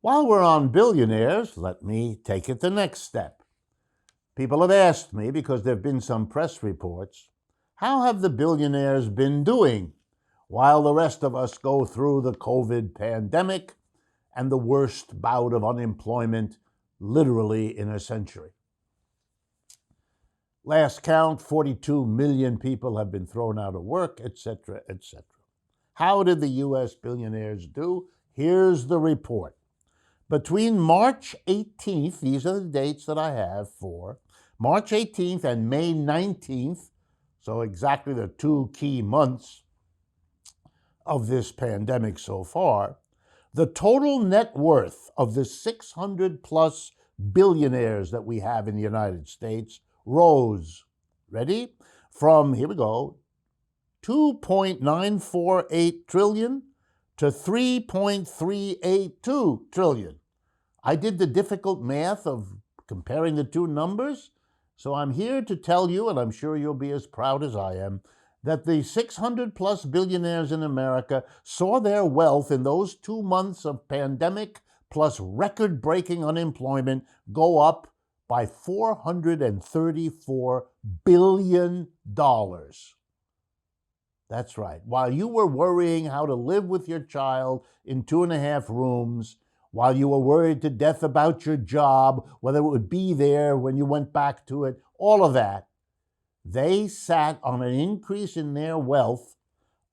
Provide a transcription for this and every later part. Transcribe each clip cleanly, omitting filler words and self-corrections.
While we're on billionaires, let me take it the next step. People have asked me, because there have been some press reports, how have the billionaires been doing while the rest of us go through the COVID pandemic and the worst bout of unemployment literally in a century? Last count, 42 million people have been thrown out of work, etc., etc. How did the U.S. billionaires do? Here's the report. Between March 18th, these are the dates that I have for, March 18th and May 19th, so exactly the 2 key months of this pandemic so far, the total net worth of the 600 plus billionaires that we have in the United States rose, ready? From, here we go, 2.948 trillion to 3.382 trillion. I did the difficult math of comparing the two numbers, so I'm here to tell you, and I'm sure you'll be as proud as I am, that the 600 plus billionaires in America saw their wealth in those 2 months of pandemic plus record-breaking unemployment go up by $434 billion. That's right. While you were worrying how to live with your child in 2.5 rooms, while you were worried to death about your job, whether it would be there when you went back to it, all of that, they sat on an increase in their wealth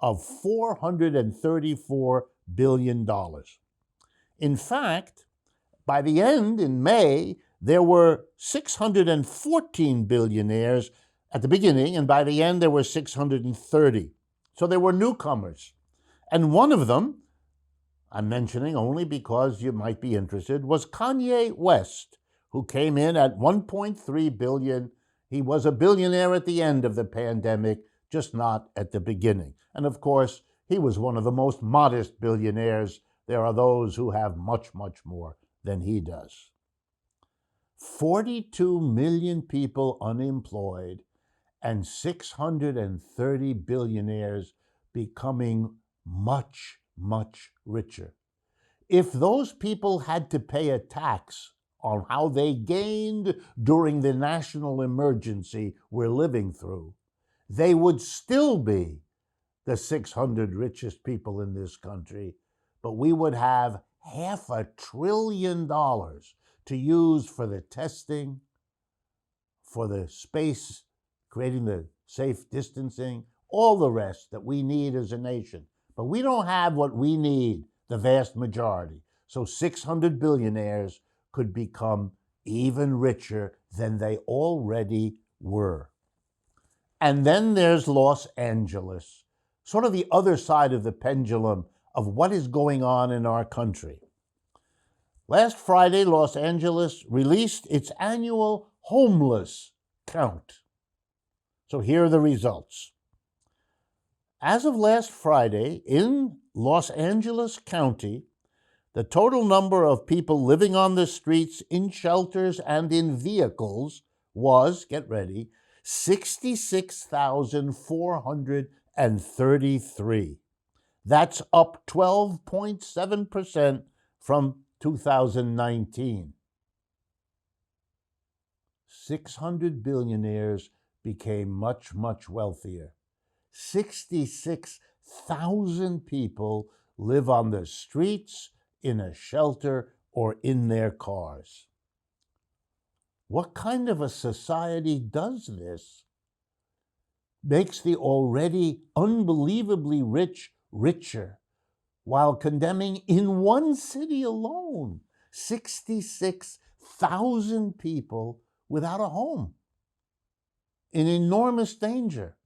of $434 billion. In fact, by the end, in May, there were 614 billionaires at the beginning, and by the end, there were 630. So there were newcomers. And one of them, I'm mentioning only because you might be interested, was Kanye West, who came in at $1.3 billion. He was a billionaire at the end of the pandemic, just not at the beginning. And of course, he was one of the most modest billionaires. There are those who have much, much more than he does. 42 million people unemployed and 630 billionaires becoming much, much richer. If those people had to pay a tax on how they gained during the national emergency we're living through, they would still be the 600 richest people in this country, but we would have $500 billion to use for the testing, for the space, creating the safe distancing, all the rest that we need as a nation. But we don't have what we need, the vast majority. So 600 billionaires could become even richer than they already were. And then there's Los Angeles, sort of the other side of the pendulum of what is going on in our country. Last Friday, Los Angeles released its annual homeless count. So here are the results. As of last Friday, in Los Angeles County, the total number of people living on the streets, in shelters, and in vehicles was, get ready, 66,433. That's up 12.7% from 2019. 600 billionaires became much, much wealthier. 66,000 people live on the streets, in a shelter, or in their cars. What kind of a society does this? Makes the already unbelievably rich richer, while condemning in one city alone 66,000 people without a home, in enormous danger,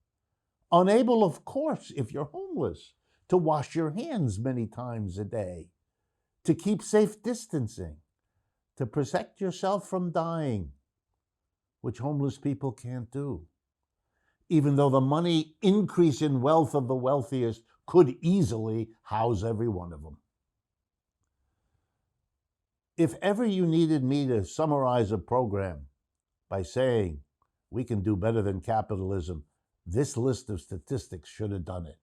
unable, of course, if you're homeless, to wash your hands many times a day, to keep safe distancing, to protect yourself from dying, which homeless people can't do, even though the money increase in wealth of the wealthiest could easily house every one of them. If ever you needed me to summarize a program by saying we can do better than capitalism, this list of statistics should have done it.